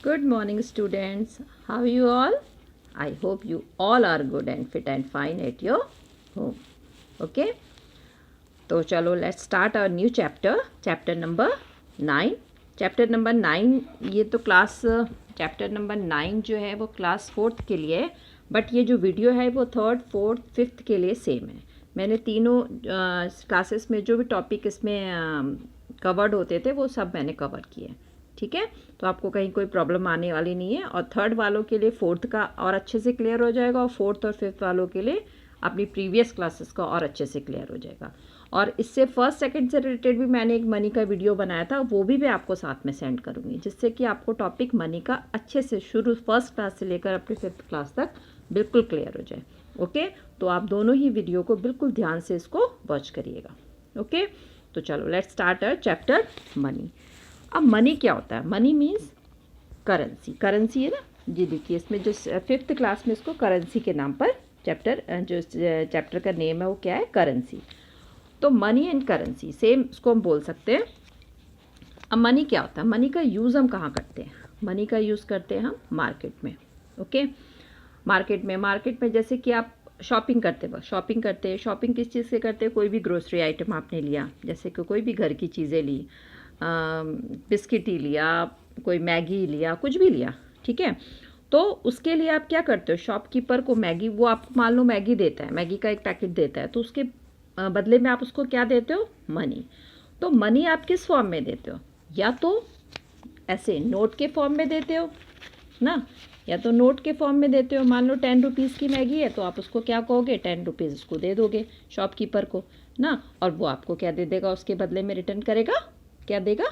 Good morning, students. How are you all? I hope you all are good and fit and fine at your home. Okay? तो चलो let's start our new chapter number 9. Chapter number 9 ये तो chapter number 9 जो है वो class 4th के लिए है, बट ये जो वीडियो है वो 3rd, 4th, 5th के लिए सेम है. मैंने तीनों क्लासेस में जो भी टॉपिक इसमें कवर्ड होते थे वो सब मैंने कवर किए. ठीक है, तो आपको कहीं कोई प्रॉब्लम आने वाली नहीं है. और 3rd वालों के लिए 4th का और अच्छे से क्लियर हो जाएगा, और 4th और 5th वालों के लिए अपनी प्रीवियस क्लासेस का और अच्छे से क्लियर हो जाएगा. और इससे 1st, 2nd से रिलेटेड भी मैंने एक मनी का वीडियो बनाया था, वो भी मैं आपको साथ में सेंड करूँगी, जिससे कि आपको टॉपिक मनी का अच्छे से शुरू 1st क्लास से लेकर अपनी 5th क्लास तक बिल्कुल क्लियर हो जाए. ओके, तो आप दोनों ही वीडियो को बिल्कुल ध्यान से इसको वॉच करिएगा. ओके, तो चलो let's start our chapter money. अब मनी क्या होता है? मनी मीन्स करेंसी है ना जी. देखिए इसमें जो 5th क्लास में इसको करेंसी के नाम पर चैप्टर का नेम है वो क्या है? करेंसी. तो मनी एंड करेंसी सेम इसको हम बोल सकते हैं. अब मनी क्या होता है? मनी का यूज़ हम कहाँ करते हैं? मनी का यूज़ करते हैं हम मार्केट में. ओके, मार्केट में जैसे कि आप शॉपिंग करते हैं. शॉपिंग किस चीज़ से करते हैं? कोई भी ग्रोसरी आइटम आपने लिया, जैसे कि कोई भी घर की चीज़ें ली, बिस्किट ही लिया, कोई मैगी लिया, कुछ भी लिया. ठीक है, तो उसके लिए आप क्या करते हो? शॉपकीपर को मैगी, वो आपको मान लो मैगी देता है, मैगी का एक पैकेट देता है, तो उसके बदले में आप उसको क्या देते हो? मनी. तो मनी आप किस फॉर्म में देते हो? या तो ऐसे नोट के फॉर्म में देते हो ना, या तो नोट के फॉर्म में देते हो. मान लो 10 रुपीज़ की मैगी है, तो आप उसको क्या कहोगे? 10 रुपीज़ उसको दे दोगे शॉपकीपर को ना, और वो आपको क्या दे देगा? उसके बदले में रिटर्न करेगा. क्या देगा?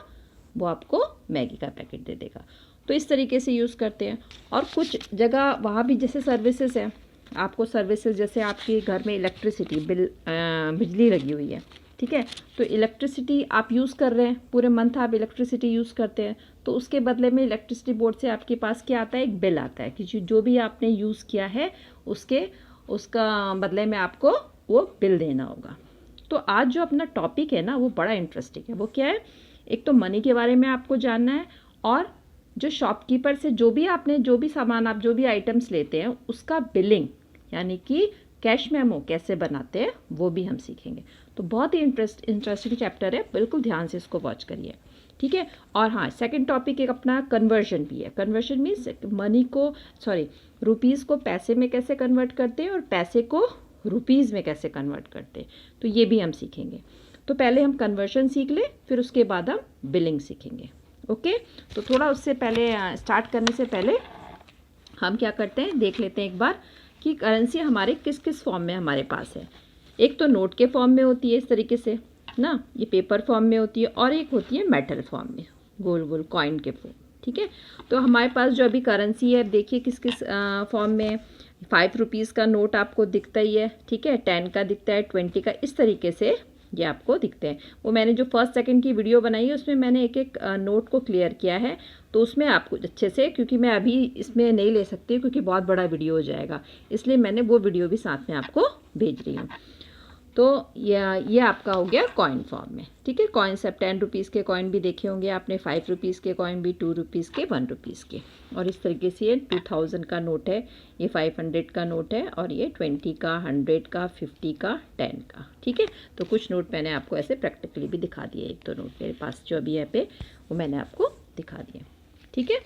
वो आपको मैगी का पैकेट दे देगा. तो इस तरीके से यूज़ करते हैं. और कुछ जगह वहाँ भी जैसे सर्विसेज है, आपको सर्विसेज जैसे आपके घर में इलेक्ट्रिसिटी बिल, बिजली लगी हुई है. ठीक है, तो इलेक्ट्रिसिटी आप यूज़ कर रहे हैं, पूरे मंथ आप इलेक्ट्रिसिटी यूज़ करते हैं, तो उसके बदले में इलेक्ट्रिसिटी बोर्ड से आपके पास क्या आता है? एक बिल आता है कि जो भी आपने यूज़ किया है उसका बदले में आपको वो बिल देना होगा. तो आज जो अपना टॉपिक है ना वो बड़ा इंटरेस्टिंग है. वो क्या है? एक तो मनी के बारे में आपको जानना है, और जो शॉपकीपर से जो भी सामान आप जो भी आइटम्स लेते हैं उसका बिलिंग यानी कि कैश मेमो कैसे बनाते हैं वो भी हम सीखेंगे. तो बहुत ही इंटरेस्टिंग चैप्टर है, बिल्कुल ध्यान से इसको वॉच करिए. ठीक है, और हाँ, सेकंड टॉपिक एक अपना कन्वर्जन भी है. कन्वर्जन मीन्स रुपीज़ को पैसे में कैसे कन्वर्ट करते हैं और पैसे को रुपीज़ में कैसे कन्वर्ट करते हैं, तो ये भी हम सीखेंगे. तो पहले हम कन्वर्शन सीख लें, फिर उसके बाद हम बिलिंग सीखेंगे. ओके, तो थोड़ा उससे पहले स्टार्ट करने से पहले हम क्या करते हैं, देख लेते हैं एक बार कि करेंसी हमारे किस किस फॉर्म में हमारे पास है. एक तो नोट के फॉर्म में होती है इस तरीके से ना, ये पेपर फॉर्म में होती है, और एक होती है मेटल फॉर्म में, गोल गोल कॉइन के फॉर्म. ठीक है, तो हमारे पास जो अभी करेंसी है, देखिए किस किस फॉर्म में. 5 रुपीज़ का नोट आपको दिखता ही है. ठीक है, 10 का दिखता है, 20 का, इस तरीके से ये आपको दिखते हैं. वो मैंने जो 1st, 2nd की वीडियो बनाई है उसमें मैंने एक एक नोट को क्लियर किया है, तो उसमें आपको अच्छे से, क्योंकि मैं अभी इसमें नहीं ले सकती क्योंकि बहुत बड़ा वीडियो हो जाएगा, इसलिए मैंने वो वीडियो भी साथ में आपको भेज रही हूँ. तो ये आपका हो गया कॉइन फॉर्म में. ठीक है, कॉइन्स अब 10 रुपीज़ के कॉइन भी देखे होंगे आपने, 5 रुपीज़ के कॉइन भी, 2 रुपीज़ के, 1 रुपीज़ के, और इस तरीके से ये 2000 का नोट है, ये 500 का नोट है, और ये 20 का, 100 का, 50 का, 10 का. ठीक है, तो कुछ नोट मैंने आपको ऐसे प्रैक्टिकली भी दिखा दिए. एक दो नोट मेरे पास जो अभी है पे वो मैंने आपको दिखा दिए. ठीक है,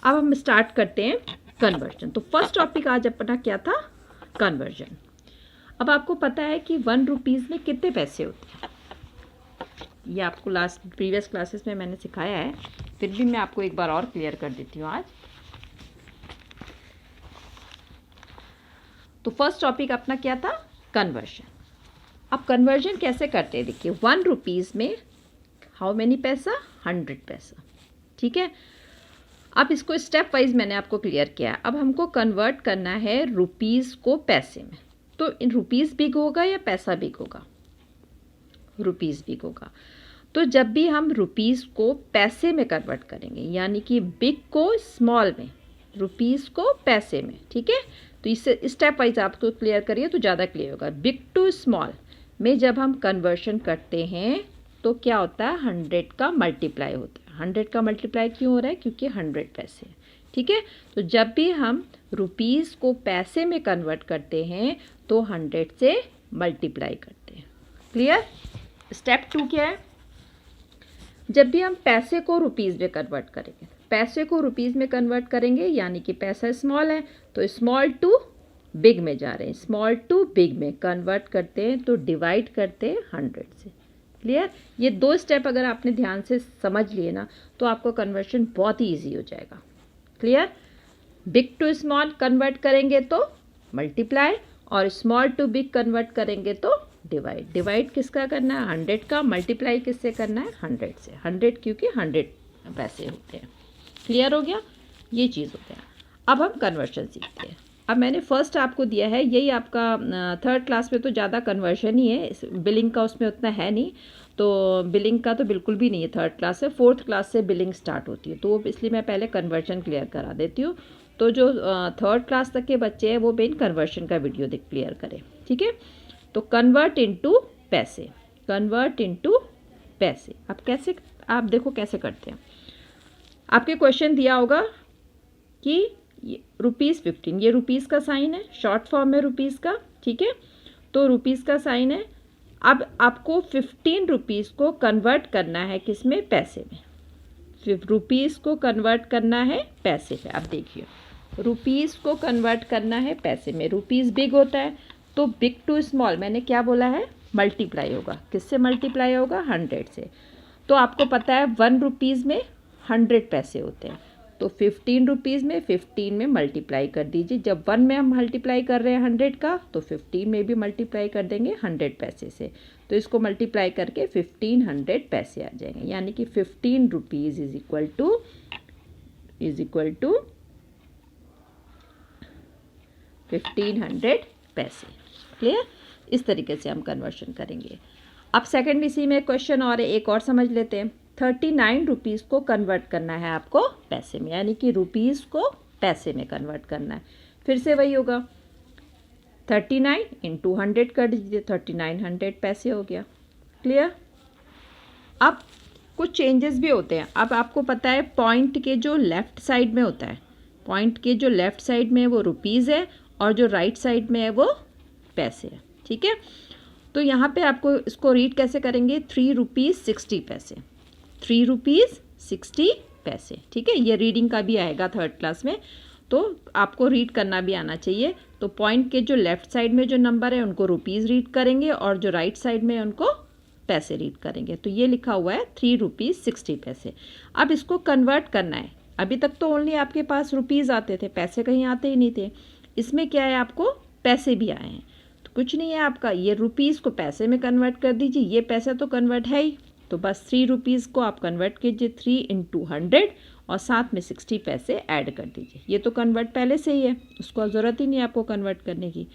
अब हम स्टार्ट करते हैं कन्वर्जन. तो फर्स्ट टॉपिक आज अपना क्या था? कन्वर्जन. अब आपको पता है कि 1 रुपीज़ में कितने पैसे होते हैं? ये आपको प्रीवियस क्लासेस में मैंने सिखाया है, फिर भी मैं आपको एक बार और क्लियर कर देती हूँ आज. तो फर्स्ट टॉपिक अपना क्या था? कन्वर्जन. अब कन्वर्जन कैसे करते हैं? देखिए 1 रुपीज़ में हाउ मैनी पैसा? 100 पैसा. ठीक है, अब इसको स्टेप वाइज मैंने आपको क्लियर किया है. अब हमको कन्वर्ट करना है रुपीज़ को पैसे में. तो इन रुपीज़ बिग होगा या पैसा बिग होगा? रुपीज़ बिग होगा. तो जब भी हम रुपीज़ को पैसे में कन्वर्ट करेंगे, यानी कि बिग को स्मॉल में, रुपीज़ को पैसे में. ठीक है, तो इससे स्टेप वाइज आपको क्लियर करिए तो ज़्यादा क्लियर होगा. बिग टू स्मॉल में जब हम कन्वर्शन करते हैं तो क्या होता है? 100 का मल्टीप्लाई होता है. 100 का मल्टीप्लाई क्यों हो रहा है? क्योंकि 100 पैसे, ठीक है। तो जब भी हम रुपीज़ को पैसे में कन्वर्ट करते हैं तो 100 से मल्टीप्लाई करते हैं। क्लियर? स्टेप 2 क्या है? जब भी हम पैसे को रुपीज़ में कन्वर्ट करेंगे, पैसे को रुपीज़ में कन्वर्ट करेंगे यानी कि पैसा स्मॉल है तो स्मॉल टू बिग में जा रहे हैं, स्मॉल टू बिग में कन्वर्ट करते हैं तो डिवाइड करते हैं 100 से। क्लियर? ये 2 स्टेप अगर आपने ध्यान से समझ लिए ना तो आपको कन्वर्शन बहुत ही ईजी हो जाएगा। Clear? Big to small convert करेंगे तो मल्टीप्लाई और स्मॉल टू बिग कन्वर्ट करेंगे तो डिवाइड। डिवाइड किसका करना है? 100 का। मल्टीप्लाई किससे करना है? 100 से। 100 क्योंकि 100 पैसे होते हैं। क्लियर हो गया? ये चीज़ हो गया। अब हम कन्वर्शन सीखते हैं। अब मैंने फर्स्ट आपको दिया है, यही आपका 3rd क्लास में तो ज़्यादा कन्वर्शन ही है, बिलिंग का उसमें उतना है नहीं, तो बिलिंग का तो बिल्कुल भी नहीं है 3rd क्लास से। 4th क्लास से बिलिंग स्टार्ट होती है, तो इसलिए मैं पहले कन्वर्शन क्लियर करा देती हूँ। तो जो 3rd क्लास तक के बच्चे हैं वो मेन कन्वर्शन का वीडियो क्लियर करें, ठीक है। तो कन्वर्ट इनटू पैसे, कन्वर्ट इनटू पैसे। अब कैसे, आप देखो कैसे करते हैं। आपके क्वेश्चन दिया होगा कि ₹15, ये रुपीज़ का साइन है, शॉर्ट फॉर्म में रुपीज़ का, ठीक है। तो रुपीज़ का साइन है। अब आपको 15 रुपीज़ को कन्वर्ट करना है किस में? पैसे में। रुपीज़ को कन्वर्ट करना है पैसे में। अब देखिए, रुपीज़ को कन्वर्ट करना है पैसे में। रुपीज़ बिग होता है तो बिग टू स्मॉल मैंने क्या बोला है? मल्टीप्लाई होगा। किससे मल्टीप्लाई होगा? 100 से। तो आपको पता है 1 रुपीज़ में 100 पैसे होते हैं, तो 15 रुपीज़ में 15 में मल्टीप्लाई कर दीजिए। जब 1 में हम मल्टीप्लाई कर रहे हैं 100 का, तो 15 में भी मल्टीप्लाई कर देंगे 100 पैसे से। तो इसको मल्टीप्लाई करके 1500 पैसे आ जाएंगे, यानी कि 15 रुपीज़ इज इक्वल टू 1500 पैसे। क्लियर? इस तरीके से हम कन्वर्शन करेंगे। अब सेकंड इसी में क्वेश्चन और एक और समझ लेते हैं। 39 रुपीज़ को कन्वर्ट करना है आपको पैसे में, यानी कि रुपीज़ को पैसे में कन्वर्ट करना है। फिर से वही होगा, 39 इंटू 100 कर दीजिए, 3900 पैसे हो गया। क्लियर? अब कुछ चेंजेस भी होते हैं। अब आपको पता है पॉइंट के जो लेफ़्ट साइड में होता है, पॉइंट के जो लेफ़्ट साइड में वो रुपीज़ है और जो राइट साइड में है वो पैसे है, ठीक है। तो यहाँ पे आपको इसको रीड कैसे करेंगे? 3 रुपीज़ 60 पैसे, 3 रुपीज़ 60 पैसे, ठीक है। ये रीडिंग का भी आएगा 3rd क्लास में, तो आपको रीड करना भी आना चाहिए। तो पॉइंट के जो लेफ़्ट साइड में जो नंबर है उनको रुपीज़ रीड करेंगे और जो राइट साइड में उनको पैसे रीड करेंगे। तो ये लिखा हुआ है 3 रुपीज़ 60 पैसे। अब इसको कन्वर्ट करना है। अभी तक तो ओनली आपके पास रुपीज़ आते थे, पैसे कहीं आते ही नहीं थे। इसमें क्या है, आपको पैसे भी आए हैं। तो कुछ नहीं है आपका, ये रुपीज़ को पैसे में कन्वर्ट कर दीजिए। ये पैसा तो कन्वर्ट है ही, तो बस 3 रुपीज़ को आप कन्वर्ट कीजिए 3 इंटू 100 और साथ में 60 पैसे ऐड कर दीजिए। ये तो कन्वर्ट पहले से ही है, उसको ज़रूरत ही नहीं है आपको कन्वर्ट करने की।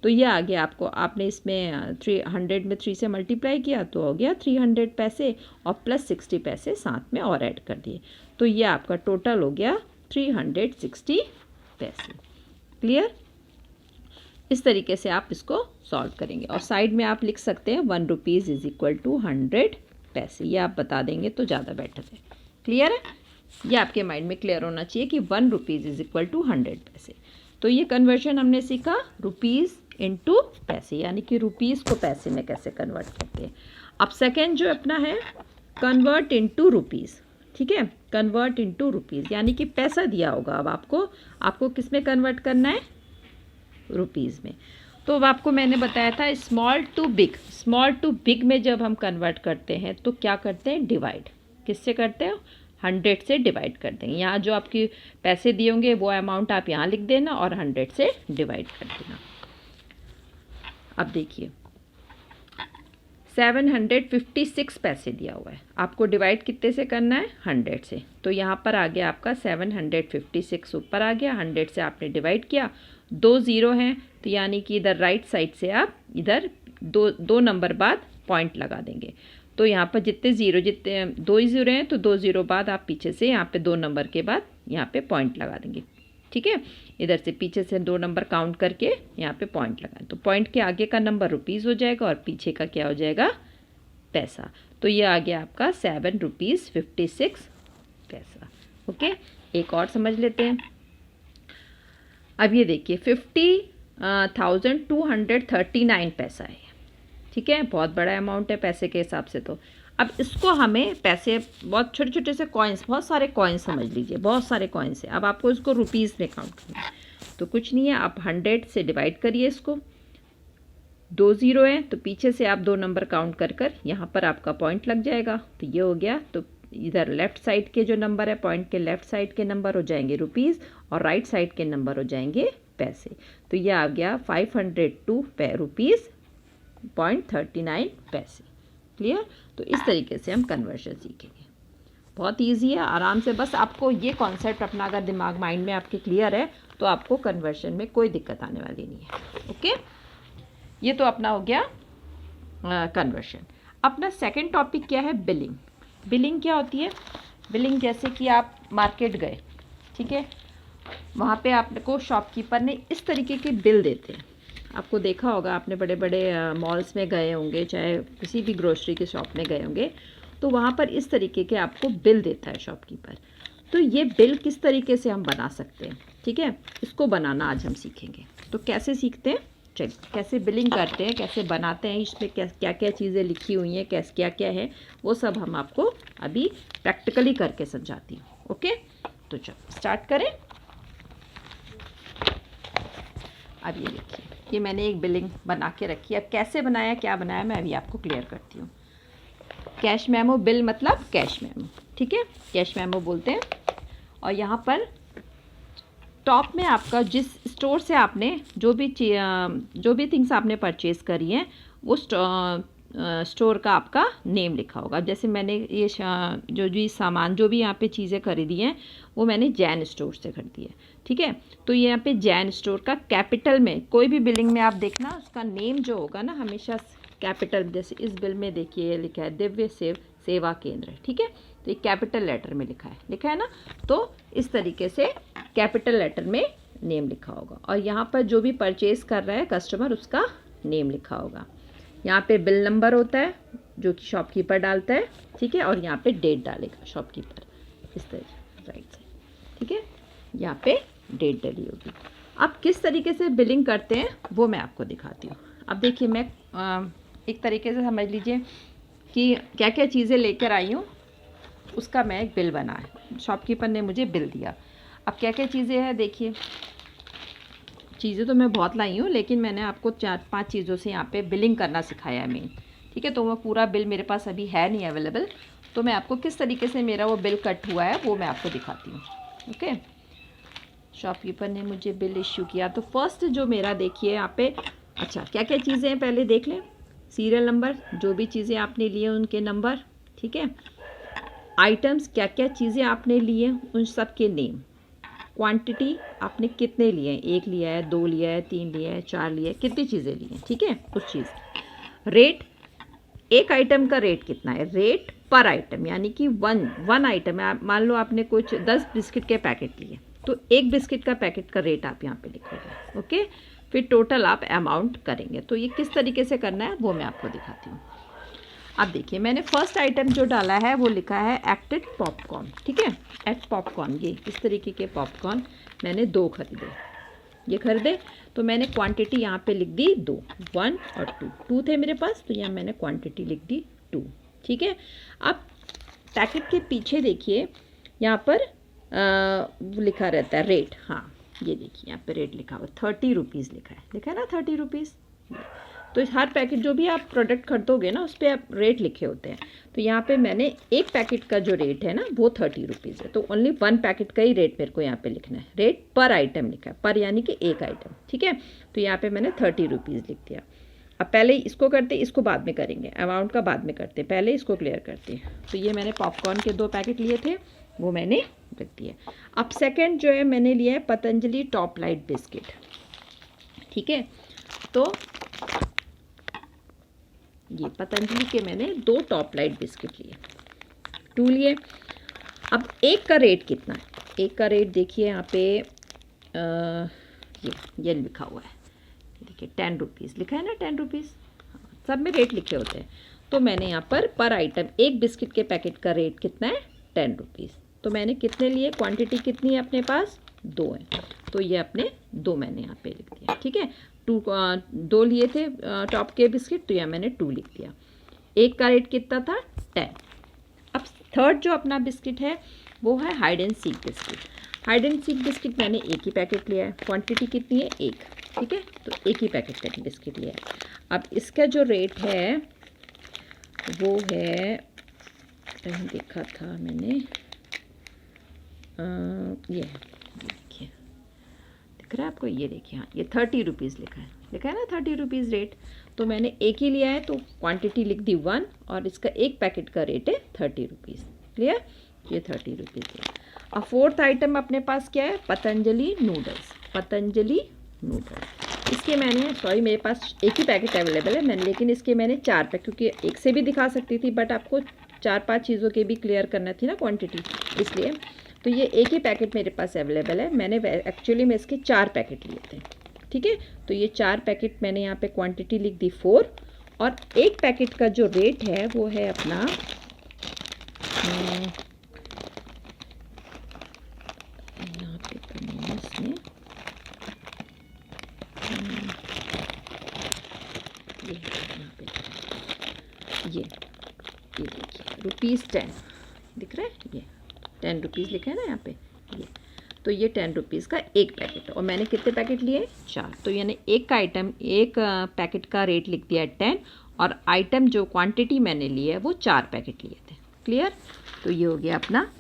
तो ये आ गया आपको, आपने इसमें 300 में 3 से मल्टीप्लाई किया तो हो गया 300 पैसे और प्लस 60 पैसे साथ में और ऐड कर दिए। तो ये आपका टोटल हो गया 360 पैसे। क्लियर? इस तरीके से आप इसको सॉल्व करेंगे और साइड में आप लिख सकते हैं 1 रुपीज़ इज इक्वल टू 100 पैसे। ये आप बता देंगे तो ज़्यादा बेटर है। क्लियर है? ये आपके माइंड में क्लियर होना चाहिए कि 1 रुपीज़ इज इक्वल टू 100 पैसे। तो ये कन्वर्शन हमने सीखा रुपीज़ इनटू पैसे, यानी कि रुपीज़ को पैसे में कैसे कन्वर्ट करते हैं। अब सेकेंड जो अपना है कन्वर्ट इनटू रुपीज़, ठीक है। कन्वर्ट इनटू रुपीज़ यानी कि पैसा दिया होगा, अब आपको किस में कन्वर्ट करना है? रुपीज़ में। तो अब आपको मैंने बताया था small to big, small to big में जब हम कन्वर्ट करते हैं तो क्या करते हैं? डिवाइड। किससे करते हैं? 100 से डिवाइड कर देंगे। यहाँ जो आपके पैसे दिए होंगे वो अमाउंट आप यहाँ लिख देना और 100 से डिवाइड कर देना। अब देखिए 756 पैसे दिया हुआ है, आपको डिवाइड कितने से करना है? 100 से। तो यहाँ पर आ गया आपका 756 ऊपर आ गया, 100 से आपने डिवाइड किया, 2 ज़ीरो हैं तो यानी कि इधर राइट साइड से आप इधर दो नंबर बाद पॉइंट लगा देंगे। तो यहाँ पर जितने 2 ही ज़ीरो हैं तो 2 ज़ीरो बाद आप पीछे से यहाँ पे 2 नंबर के बाद यहाँ पे पॉइंट लगा देंगे, ठीक है। इधर से पीछे से 2 नंबर काउंट करके यहाँ पे पॉइंट लगाएं। तो पॉइंट के आगे का नंबर रुपीज़ हो जाएगा और पीछे का क्या हो जाएगा? पैसा। तो ये आ गया आपका 7 रुपीज़ 56 ओके, एक और समझ लेते हैं। अब ये देखिए 50,239 पैसा है, ठीक है, बहुत बड़ा अमाउंट है पैसे के हिसाब से। तो अब इसको हमें पैसे, बहुत छोटे छोटे से कॉइन्स, बहुत सारे कॉइन्स समझ लीजिए, बहुत सारे कॉइन्स है। अब आपको इसको रुपीज़ में काउंट करना है, तो कुछ नहीं है, आप 100 से डिवाइड करिए इसको। 2 ज़ीरो है तो पीछे से आप 2 नंबर काउंट कर कर यहाँ पर आपका पॉइंट लग जाएगा, तो ये हो गया। तो इधर लेफ्ट साइड के जो नंबर है, पॉइंट के लेफ्ट साइड के नंबर हो जाएंगे रुपीज़, और राइट साइड के नंबर हो जाएंगे पैसे। तो ये आ गया 502 रुपीज़ .39 पैसे। क्लियर? तो इस तरीके से हम कन्वर्शन सीखेंगे। बहुत इजी है, आराम से, बस आपको ये कॉन्सेप्ट अपना अगर दिमाग माइंड में आपके क्लियर है तो आपको कन्वर्शन में कोई दिक्कत आने वाली नहीं है। ओके, ये तो अपना हो गया कन्वर्शन। अपना सेकंड टॉपिक क्या है? बिलिंग। बिलिंग क्या होती है? बिलिंग जैसे कि आप मार्केट गए, ठीक है, वहाँ पे आपको शॉपकीपर ने इस तरीके के बिल देते हैं। आपको देखा होगा, आपने बड़े बड़े मॉल्स में गए होंगे, चाहे किसी भी ग्रोसरी की शॉप में गए होंगे, तो वहाँ पर इस तरीके के आपको बिल देता है शॉपकीपर। तो ये बिल किस तरीके से हम बना सकते हैं, ठीक है, इसको बनाना आज हम सीखेंगे। तो कैसे सीखते हैं, चलिए, कैसे बिलिंग करते हैं, कैसे बनाते हैं, इसमें क्या क्या चीज़ें लिखी हुई हैं, कैसे क्या क्या है, वो सब हम आपको अभी प्रैक्टिकली करके समझाती हूँ। ओके, तो चलो स्टार्ट करें। अब ये देखिए, ये मैंने एक बिलिंग बना के रखी है। अब कैसे बनाया, क्या बनाया, मैं अभी आपको क्लियर करती हूँ। कैश मेमो, बिल मतलब कैश मेमो, ठीक है, कैश मेमो बोलते हैं। और यहाँ पर टॉप में आपका जिस स्टोर से आपने जो भी थिंग्स आपने परचेज़ करी हैं, वो स्टोर का आपका नेम लिखा होगा। जैसे मैंने ये जो भी सामान, जो भी यहाँ पे चीज़ें खरीदी हैं, वो मैंने जैन स्टोर से खरीदी है, ठीक है। तो ये यहाँ पे जैन स्टोर का कैपिटल में, कोई भी बिलिंग में आप देखना उसका नेम जो होगा ना, हमेशा कैपिटल। जैसे इस बिल में देखिए ये लिखा है दिव्य सेवा केंद्र, ठीक है, तो ये कैपिटल लेटर में लिखा है ना। तो इस तरीके से कैपिटल लेटर में नेम लिखा होगा। और यहाँ पर जो भी परचेज कर रहा है कस्टमर, उसका नेम लिखा होगा। यहाँ पे बिल नंबर होता है जो कि शॉपकीपर डालता है, ठीक है, और यहाँ पे डेट डालेगा शॉपकीपर, इस तरीके राइट साइड, ठीक है, यहाँ पे डेट डली होगी। अब किस तरीके से बिलिंग करते हैं वो मैं आपको दिखाती हूँ। अब देखिए, मैं एक तरीके से समझ लीजिए कि क्या क्या चीज़ें लेकर आई हूँ, उसका मैं एक बिल बना है, शॉपकीपर ने मुझे बिल दिया। अब क्या क्या चीज़ें हैं देखिए, चीज़ें तो मैं बहुत लाई हूँ, लेकिन मैंने आपको 4-5 चीज़ों से यहाँ पे बिलिंग करना सिखाया है मेन, ठीक है। तो वो पूरा बिल मेरे पास अभी है नहीं अवेलेबल, तो मैं आपको किस तरीके से मेरा वो बिल कट हुआ है वो मैं आपको दिखाती हूँ। ओके, शॉपकीपर ने मुझे बिल इश्यू किया। तो फर्स्ट जो मेरा देखिए यहाँ पे, अच्छा क्या क्या चीज़ें हैं पहले देख लें। सीरियल नंबर, जो भी चीज़ें आपने लिए उनके नंबर, ठीक है। आइटम्स, क्या क्या चीज़ें आपने लिए उन सब के नेम। क्वांटिटी, आपने कितने लिए हैं, 1 लिया है, 2 लिया है, 3 लिया है, 4 लिया है, कितनी चीज़ें ली हैं, ठीक है, उस चीज़। रेट, एक आइटम का रेट कितना है, रेट पर आइटम, यानी कि वन आइटम है। मान लो आपने कुछ 10 बिस्किट के पैकेट लिए, तो एक बिस्किट का पैकेट का रेट आप यहाँ पे लिखोगे। ओके, फिर टोटल आप अमाउंट करेंगे। तो ये किस तरीके से करना है वो मैं आपको दिखाती हूँ। अब देखिए, मैंने फर्स्ट आइटम जो डाला है वो लिखा है एक्टेड पॉपकॉर्न, ठीक है, एक्ट पॉपकॉर्न। ये इस तरीके के पॉपकॉर्न मैंने 2 खरीदे, ये खरीदे। तो मैंने क्वांटिटी यहाँ पे लिख दी 2, 1 और 2 थे मेरे पास, तो यहाँ मैंने क्वांटिटी लिख दी 2, ठीक है। अब पैकेट के पीछे देखिए, यहाँ पर लिखा रहता है रेट। हाँ, ये देखिए यहाँ पे रेट लिखा हुआ 30 रुपीज़ लिखा है ना, 30 रुपीज़। तो हर पैकेट जो भी आप प्रोडक्ट खरीदोगे ना, उस पर आप रेट लिखे होते हैं। तो यहाँ पे मैंने एक पैकेट का जो रेट है ना वो 30 रुपीज़ है, तो ओनली 1 पैकेट का ही रेट मेरे को यहाँ पे लिखना है। रेट पर आइटम लिखा है, पर यानी कि एक आइटम, ठीक है। तो यहाँ पे मैंने 30 रुपीज़ लिख दिया। अब पहले इसको करते, इसको बाद में करेंगे, अमाउंट का बाद में करते, पहले इसको क्लियर करते हैं। तो ये मैंने पॉपकॉर्न के 2 पैकेट लिए थे, वो मैंने रख दिए। अब सेकेंड जो है मैंने लिया है पतंजलि टॉप लाइट बिस्किट, ठीक है। तो ये पतंजलि के मैंने 2 टॉप लाइट बिस्किट लिए, 2 लिए। अब एक का रेट कितना है, एक का रेट देखिए यहाँ पे ये लिखा हुआ है, देखिए 10 रुपीज़ लिखा है ना, 10 रुपीज़, सब में रेट लिखे होते हैं। तो मैंने यहाँ पर आइटम, एक बिस्किट के पैकेट का रेट कितना है, 10 रुपीज़, तो मैंने कितने लिए, क्वांटिटी कितनी है अपने पास, 2 है, तो ये अपने 2 मैंने यहाँ पे लिख दिया। ठीक है, 2 लिए थे टॉप के बिस्किट, तो यहाँ मैंने 2 लिख दिया। एक का रेट कितना था, 10। अब थर्ड जो अपना बिस्किट है वो है hide and seek biscuit. Hide and seek biscuit मैंने एक ही पैकेट लिया है, क्वांटिटी कितनी है, 1। ठीक है, तो एक ही पैकेट का बिस्किट लिया है। अब इसका जो रेट है वो है, कहीं देखा था मैंने, ये देखिए, दिख रहा है आपको, ये देखिए, हाँ ये 30 रुपीज़ लिखा है ना, 30 रुपीज़ रेट। तो मैंने एक ही लिया है तो क्वांटिटी लिख दी 1, और इसका एक पैकेट का रेट है 30 रुपीज़। क्लियर, ये 30 रुपीज़ है। अब फोर्थ आइटम अपने पास क्या है, पतंजलि नूडल्स। पतंजलि नूडल्स, इसके मैंने, सॉरी मेरे पास एक ही पैकेट अवेलेबल है मैंने, लेकिन इसके मैंने 4 पैकेट, क्योंकि एक से भी दिखा सकती थी बट आपको 4-5 चीज़ों के भी क्लियर करना थी ना क्वांटिटी, इसलिए। तो ये एक ही पैकेट मेरे पास अवेलेबल है, मैंने एक्चुअली में इसके 4 पैकेट लिए थे। ठीक है, तो ये 4 पैकेट मैंने यहाँ पे क्वांटिटी लिख दी 4, और एक पैकेट का जो रेट है वो है अपना यहाँ पे इसमें ये देखिए ₹10 दिख रहा है, ये 10 रुपीज़ लिखा है ना यहाँ पे, ये तो ये 10 रुपीज़ का एक पैकेट है, और मैंने कितने पैकेट लिए, 4। तो यानी एक का आइटम, एक पैकेट का रेट लिख दिया 10, और आइटम जो क्वांटिटी मैंने ली है वो 4 पैकेट लिए थे। क्लियर, तो ये हो गया अपना।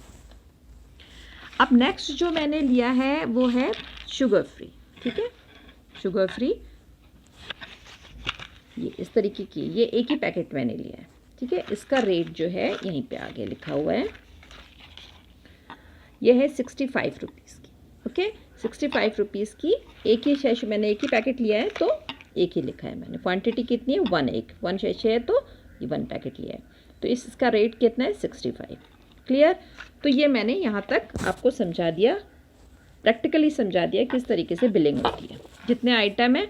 अब नेक्स्ट जो मैंने लिया है वो है शुगर फ्री। ठीक है, शुगर फ्री, ये इस तरीके की, ये एक ही पैकेट मैंने लिया है। ठीक है, इसका रेट जो है यहीं पे आगे लिखा हुआ है, ये है 65 रुपीज़ की। ओके, 65 रुपीज़ की एक ही शैशे, मैंने एक ही पैकेट लिया है तो एक ही लिखा है मैंने। क्वांटिटी कितनी है, 1 शैशे है तो ये 1 पैकेट लिया है, तो इसका रेट कितना है, 65। क्लियर, तो ये मैंने यहाँ तक आपको समझा दिया, प्रैक्टिकली समझा दिया किस तरीके से बिलिंग होती है। जितने आइटम है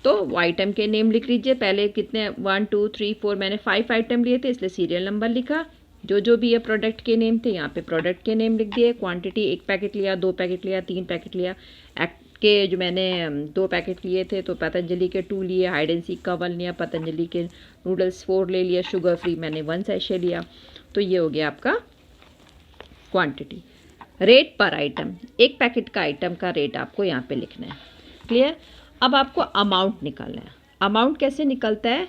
तो वो आइटम के नेम लिख लीजिए, पहले कितने 1 2 3 4, मैंने 5 आइटम लिए थे इसलिए सीरियल नंबर लिखा, जो भी ये प्रोडक्ट के नेम थे यहाँ पे प्रोडक्ट के नेम लिख दिए। क्वांटिटी 1 पैकेट लिया, 2 पैकेट लिया, 3 पैकेट लिया, एक्ट के जो मैंने 2 पैकेट लिए थे तो पतंजलि के 2 लिए, हाइड एंड सीक का 1 लिया, पतंजलि के नूडल्स 4 ले लिया, शुगर फ्री मैंने 1 सैशे लिया। तो ये हो गया आपका क्वांटिटी। रेट पर आइटम, एक पैकेट का आइटम का रेट आपको यहाँ पे लिखना है। क्लियर, अब आपको अमाउंट निकालना है। अमाउंट कैसे निकलता है,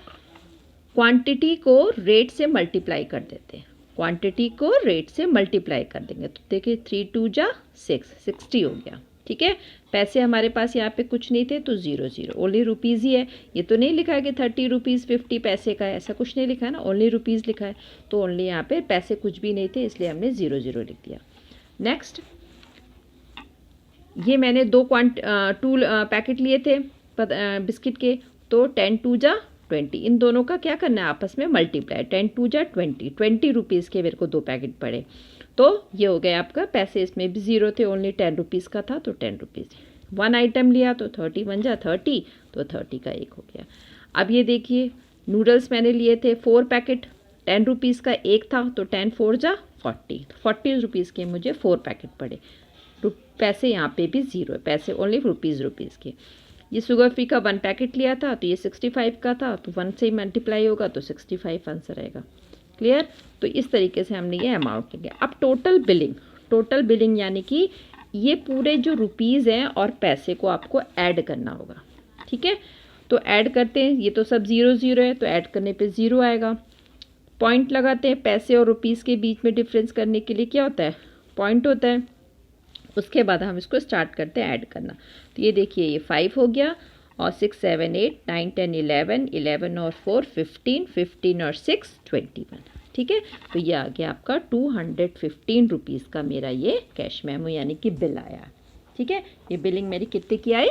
क्वांटिटी को रेट से मल्टीप्लाई कर देते हैं, क्वांटिटी को रेट से मल्टीप्लाई कर देंगे तो देखिए 3 2 जा 6, 60 हो गया। ठीक है, पैसे हमारे पास यहाँ पे कुछ नहीं थे तो 0 0, ओनली रुपीज़ ही है। ये तो नहीं लिखा है कि 30 रुपीज़ 50 पैसे का है, ऐसा कुछ नहीं लिखा है ना, ओनली रुपीज़ लिखा है, तो ओनली यहाँ पे पैसे कुछ भी नहीं थे इसलिए हमने 0 0 लिख दिया। नेक्स्ट, ये मैंने 2 पैकेट लिए थे बिस्किट के, तो 10 2 जा 20, इन दोनों का क्या करना है, आपस में मल्टीप्लाई, 10 2 जा 20 रुपीज़ के मेरे को 2 पैकेट पड़े, तो ये हो गया आपका। पैसे इसमें भी 0 थे, ओनली 10 रुपीज़ का था तो 10 रुपीज़। 1 आइटम लिया तो 30 1 जा 30, तो 30 का 1 हो गया। अब ये देखिए नूडल्स मैंने लिए थे 4 पैकेट, 10 रुपीज़ का 1 था तो 10 4 जा 40 रुपीज़ के मुझे 4 पैकेट पड़े। पैसे यहाँ पे भी 0 है, पैसे ओनली रुपीज़ के। ये शुगर फ्री का 1 पैकेट लिया था तो ये 65 का था, तो 1 से ही मल्टीप्लाई होगा तो 65 आंसर आएगा। क्लियर, तो इस तरीके से हमने ये अमाउंट लिया। अब टोटल बिलिंग यानी कि ये पूरे जो रुपीज़ हैं और पैसे को आपको ऐड करना होगा। ठीक है, तो ऐड करते हैं, ये तो सब 0 0 है तो ऐड करने पे 0 आएगा। पॉइंट लगाते हैं, पैसे और रुपीज़ के बीच में डिफरेंस करने के लिए क्या होता है, पॉइंट होता है। उसके बाद हम इसको स्टार्ट करते हैं ऐड करना। तो ये देखिए ये 5 हो गया, और 6 7 8 9 10 11, 11 और 4 15, 15 और 6 21। ठीक है, तो ये आ गया आपका 215 रुपीज़ का मेरा ये कैश मेमो यानी कि बिल आया। ठीक है, ये बिलिंग मेरी कितने की आई,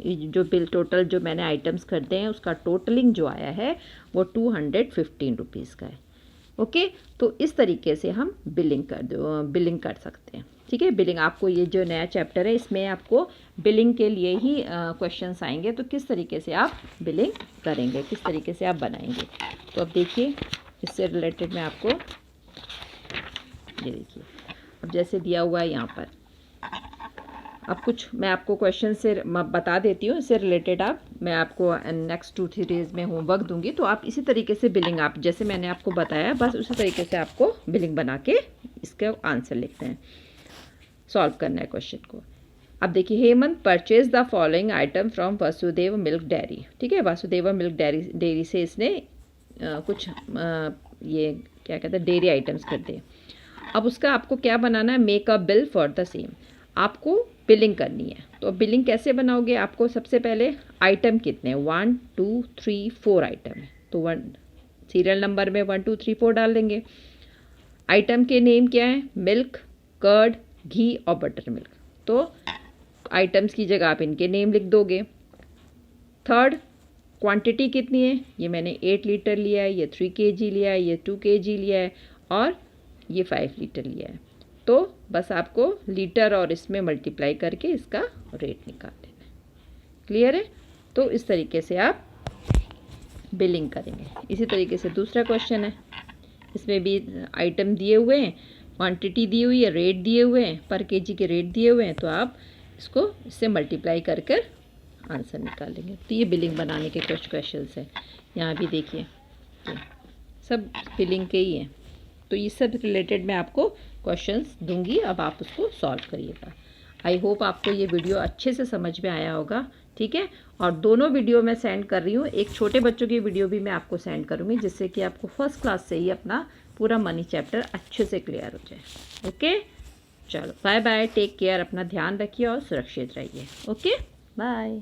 जो बिल टोटल जो मैंने आइटम्स खरीदे हैं उसका टोटलिंग जो आया है वो 215 रुपीज़ का है। ओके, तो इस तरीके से हम बिलिंग कर सकते हैं। ठीक है, बिलिंग, आपको ये जो नया चैप्टर है इसमें आपको बिलिंग के लिए ही क्वेश्चंस आएंगे, तो किस तरीके से आप बिलिंग करेंगे, किस तरीके से आप बनाएंगे। तो अब देखिए इससे रिलेटेड मैं आपको, ये देखिए अब जैसे दिया हुआ है यहाँ पर, अब कुछ मैं आपको क्वेश्चन से बता देती हूँ, इससे रिलेटेड मैं आपको नेक्स्ट 2-3 डेज़ में होमवर्क दूंगी, तो आप इसी तरीके से बिलिंग, आप जैसे मैंने आपको बताया बस उसी तरीके से आपको बिलिंग बना के इसका आंसर लिखते हैं, सॉल्व करना है क्वेश्चन को। अब देखिए, Hemant purchase the following item from Vasudev milk dairy. ठीक है, वासुदेव मिल्क डेयरी से इसने कुछ ये क्या कहते हैं डेयरी आइटम्स खरीदे। अब उसका आपको क्या बनाना है, make a bill for the same, आपको बिलिंग करनी है। तो बिलिंग कैसे बनाओगे, आपको सबसे पहले आइटम कितने, 1 2 3 4 आइटम है, तो 1 सीरियल नंबर में 1 2 3 4 डाल देंगे। आइटम के नेम क्या है, मिल्क, कर्ड, घी और बटर मिल्क, तो आइटम्स की जगह आप इनके नेम लिख दोगे। थर्ड, क्वांटिटी कितनी है, ये मैंने 8 लीटर लिया है, ये 3 kg लिया है, ये 2 kg लिया है और ये 5 लीटर लिया है। तो बस आपको लीटर और इसमें मल्टीप्लाई करके इसका रेट निकाल देना है। क्लियर है, तो इस तरीके से आप बिलिंग करेंगे। इसी तरीके से दूसरा क्वेश्चन है, इसमें भी आइटम दिए हुए हैं, क्वांटिटी दी हुई है, रेट दिए हुए हैं, पर केजी के रेट दिए हुए हैं, तो आप इसको इससे मल्टीप्लाई कर कर आंसर निकाल लेंगे। तो ये बिलिंग बनाने के कुछ क्वेश्चंस हैं। यहाँ भी देखिए सब बिलिंग के ही हैं, तो ये सब रिलेटेड मैं आपको क्वेश्चंस दूंगी, अब आप उसको सॉल्व करिएगा। आई होप आपको ये वीडियो अच्छे से समझ में आया होगा। ठीक है, और दोनों वीडियो मैं सेंड कर रही हूँ, एक छोटे बच्चों की वीडियो भी मैं आपको सेंड करूँगी, जिससे कि आपको फर्स्ट क्लास से ही अपना पूरा मनी चैप्टर अच्छे से क्लियर हो जाए। ओके, चलो बाय बाय, टेक केयर, अपना ध्यान रखिए और सुरक्षित रहिए। Okay, bye.